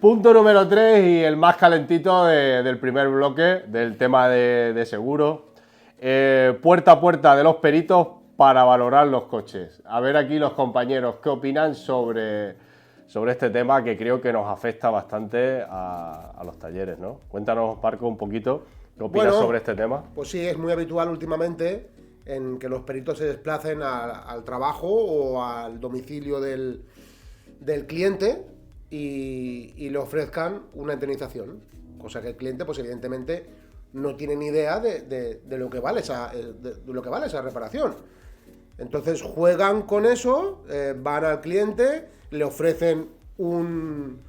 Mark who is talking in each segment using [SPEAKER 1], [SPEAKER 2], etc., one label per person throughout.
[SPEAKER 1] Punto número 3 y el más calentito del primer bloque, del tema de seguro. Puerta a puerta de los peritos para valorar los coches. A ver aquí los compañeros qué opinan sobre este tema que creo que nos afecta bastante a los talleres, ¿no? Cuéntanos, Marco, un poquito qué opinas sobre este tema.
[SPEAKER 2] Pues sí, es muy habitual últimamente en que los peritos se desplacen al trabajo o al domicilio del cliente y le ofrezcan una indemnización, cosa que el cliente, pues evidentemente, no tiene ni idea de lo que vale esa reparación. Entonces juegan con eso, van al cliente, le ofrecen un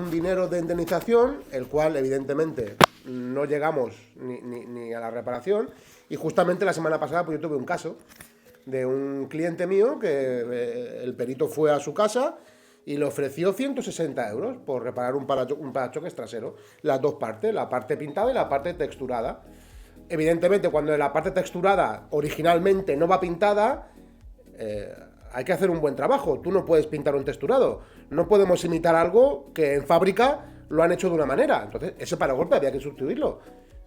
[SPEAKER 2] dinero de indemnización, el cual evidentemente no llegamos ni a la reparación. Y justamente la semana pasada pues yo tuve un caso de un cliente mío que el perito fue a su casa y le ofreció 160 euros por reparar un parachoques trasero, las dos partes, la parte pintada y la parte texturada. Evidentemente, cuando la parte texturada originalmente no va pintada, hay que hacer un buen trabajo. Tú no puedes pintar un texturado. No podemos imitar algo que en fábrica lo han hecho de una manera. Entonces, ese paragolpe había que sustituirlo.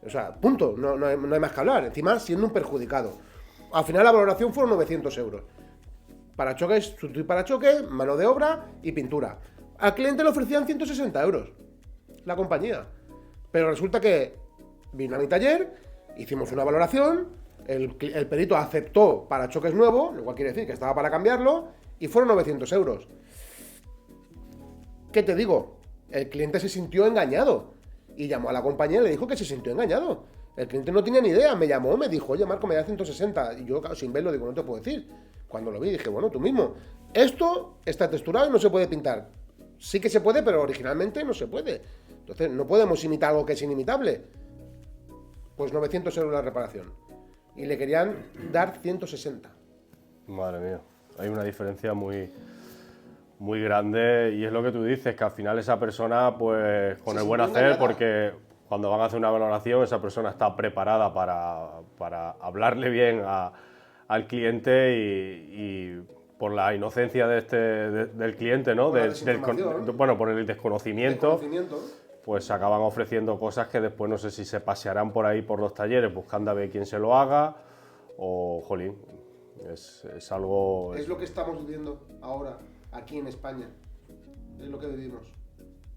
[SPEAKER 2] O sea, punto. No hay más que hablar. Encima, siendo un perjudicado. Al final, la valoración fueron 900 euros. Parachoques, sustituir parachoques, mano de obra y pintura. Al cliente le ofrecían 160 euros. La compañía. Pero resulta que vino a mi taller, hicimos una valoración, el perito aceptó parachoques nuevo, lo cual quiere decir que estaba para cambiarlo, y fueron 900 euros. ¿Qué te digo? El cliente se sintió engañado y llamó a la compañía y le dijo que se sintió engañado. El cliente no tenía ni idea, me llamó, me dijo, oye Marco, me da 160, y yo sin verlo digo, no te puedo decir. Cuando lo vi dije, bueno, tú mismo, esto está texturado y no se puede pintar. Sí que se puede, pero originalmente no se puede. Entonces no podemos imitar algo que es inimitable. Pues 900 euros la reparación. Y le querían dar 160.
[SPEAKER 1] Madre mía, hay una diferencia muy, muy grande y es lo que tú dices, que al final esa persona, pues con el buen hacer, porque cuando van a hacer una valoración, esa persona está preparada para hablarle bien al cliente y por la inocencia del cliente, ¿no? Por el desconocimiento. Pues se acaban ofreciendo cosas que después no sé si se pasearán por ahí por los talleres buscando a ver quién se lo haga o, jolín, es algo...
[SPEAKER 2] Es lo que estamos viviendo ahora, aquí en España. Es lo que vivimos.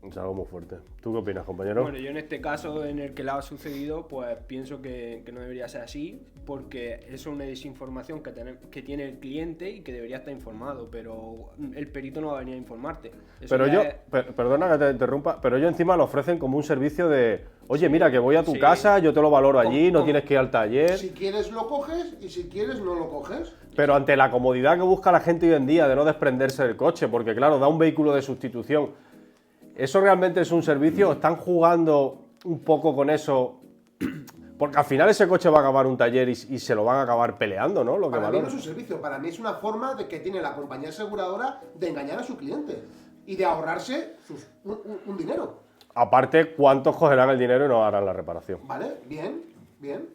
[SPEAKER 1] Es algo muy fuerte. ¿Tú qué opinas, compañero?
[SPEAKER 3] Bueno, yo en este caso en el que le ha sucedido, pues pienso que no debería ser así, porque eso es una desinformación que tiene el cliente y que debería estar informado, pero el perito no va a venir a informarte.
[SPEAKER 1] Pero perdona que te interrumpa, pero ellos encima lo ofrecen como un servicio de, oye, mira, que voy a tu casa, yo te lo valoro allí, no tienes que ir al taller.
[SPEAKER 2] Si quieres lo coges y si quieres no lo coges.
[SPEAKER 1] Pero ante la comodidad que busca la gente hoy en día de no desprenderse del coche, porque claro, da un vehículo de sustitución. ¿Eso realmente es un servicio? ¿Están jugando un poco con eso? Porque al final ese coche va a acabar un taller y se lo van a acabar peleando, ¿no?
[SPEAKER 2] Para mí no es un servicio, para mí es una forma de que tiene la compañía aseguradora de engañar a su cliente y de ahorrarse un dinero.
[SPEAKER 1] Aparte, ¿cuántos cogerán el dinero y no harán la reparación?
[SPEAKER 2] Vale, bien.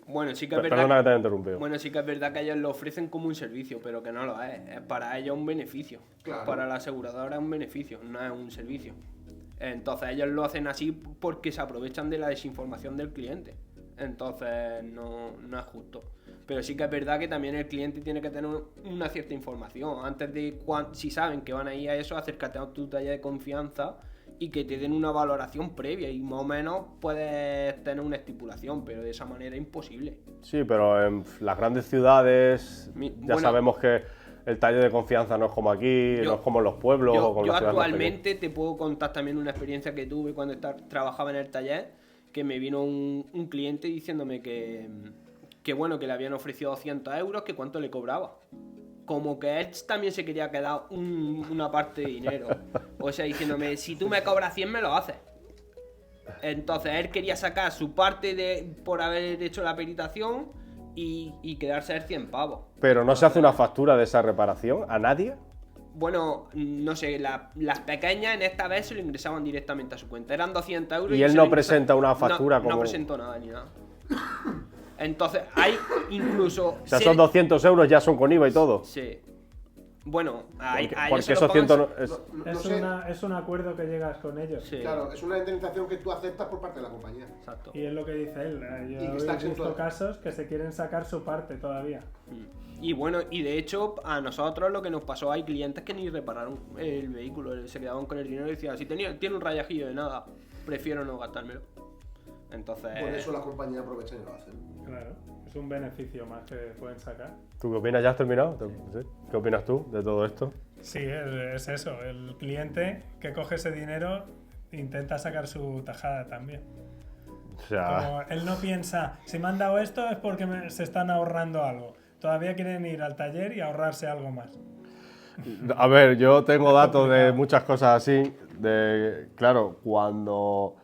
[SPEAKER 3] Bueno, sí que es verdad.
[SPEAKER 1] Perdona que te haya interrumpido.
[SPEAKER 3] Bueno, sí que es verdad que ellos lo ofrecen como un servicio, pero que no lo es. Es para ellos un beneficio.
[SPEAKER 2] Claro.
[SPEAKER 3] Para la aseguradora es un beneficio, no es un servicio. Entonces ellos lo hacen así porque se aprovechan de la desinformación del cliente. Entonces no es justo. Pero sí que es verdad que también el cliente tiene que tener una cierta información. Antes de, si saben que van a ir a eso, acércate a tu taller de confianza y que te den una valoración previa y más o menos puedes tener una estipulación, pero de esa manera es imposible.
[SPEAKER 1] Sí, pero en las grandes ciudades sabemos que el taller de confianza no es como aquí, no es como en los pueblos o con las ciudades.
[SPEAKER 3] Yo actualmente te puedo contar también una experiencia que tuve cuando trabajaba en el taller, que me vino un cliente diciéndome que bueno, que le habían ofrecido 200 euros, que cuánto le cobraba. Como que él también se quería quedar una parte de dinero. O sea, diciéndome, si tú me cobras 100 me lo haces. Entonces él quería sacar su parte por haber hecho la peritación y quedarse el 100 pavos.
[SPEAKER 1] ¿Pero no se hace una factura de esa reparación a nadie?
[SPEAKER 3] Bueno, no sé, las pequeñas en esta vez se lo ingresaban directamente a su cuenta. Eran 200 euros.
[SPEAKER 1] ¿Y él no presenta una factura?
[SPEAKER 3] No presentó nada ni nada. Entonces, hay incluso...
[SPEAKER 1] O sea, esos 200 euros ya son con IVA y todo.
[SPEAKER 3] Sí. Bueno, a ellos
[SPEAKER 1] Porque
[SPEAKER 3] se lo
[SPEAKER 1] esos
[SPEAKER 3] pagan-
[SPEAKER 1] 100
[SPEAKER 2] No
[SPEAKER 4] Es,
[SPEAKER 2] sé.
[SPEAKER 4] es un acuerdo que llegas con ellos.
[SPEAKER 3] Sí,
[SPEAKER 2] Claro, es una indemnización que tú aceptas por parte de la compañía.
[SPEAKER 3] exacto.
[SPEAKER 4] Y es lo que dice él.
[SPEAKER 2] Y
[SPEAKER 4] Yo
[SPEAKER 2] que
[SPEAKER 4] he
[SPEAKER 2] está
[SPEAKER 4] visto
[SPEAKER 2] exento.
[SPEAKER 4] casos que se quieren sacar su parte todavía.
[SPEAKER 3] Y bueno, y de hecho, a nosotros lo que nos pasó, hay clientes que ni repararon el vehículo, se quedaban con el dinero y decían, si tiene un rayajillo de nada, prefiero no gastármelo. Entonces,
[SPEAKER 2] Por eso las compañías aprovechan y lo hacen.
[SPEAKER 4] Claro, es un beneficio más que pueden sacar.
[SPEAKER 1] ¿Tú qué opinas? ¿Ya has terminado? ¿Sí? ¿Qué opinas tú de todo esto?
[SPEAKER 4] Sí, es eso. El cliente que coge ese dinero intenta sacar su tajada también.
[SPEAKER 1] O sea,
[SPEAKER 4] Como él no piensa, si me han dado esto es porque se están ahorrando algo. Todavía quieren ir al taller y ahorrarse algo más.
[SPEAKER 1] a ver, yo tengo datos de muchas cosas así. Claro, cuando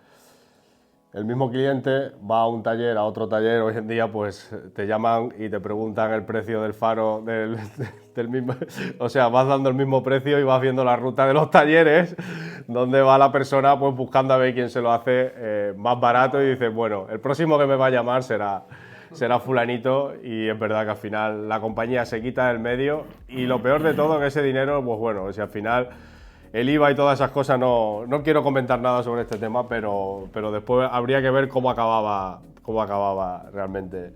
[SPEAKER 1] el mismo cliente va a un taller, a otro taller, hoy en día pues te llaman y te preguntan el precio del faro del mismo. O sea, vas dando el mismo precio y vas viendo la ruta de los talleres donde va la persona pues buscando a ver quién se lo hace más barato y dices, bueno, el próximo que me va a llamar será fulanito, y es verdad que al final la compañía se quita del medio y lo peor de todo que ese dinero, pues bueno, si al final el IVA y todas esas cosas, no quiero comentar nada sobre este tema, pero después habría que ver cómo acababa realmente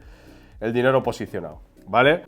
[SPEAKER 1] el dinero posicionado, ¿vale?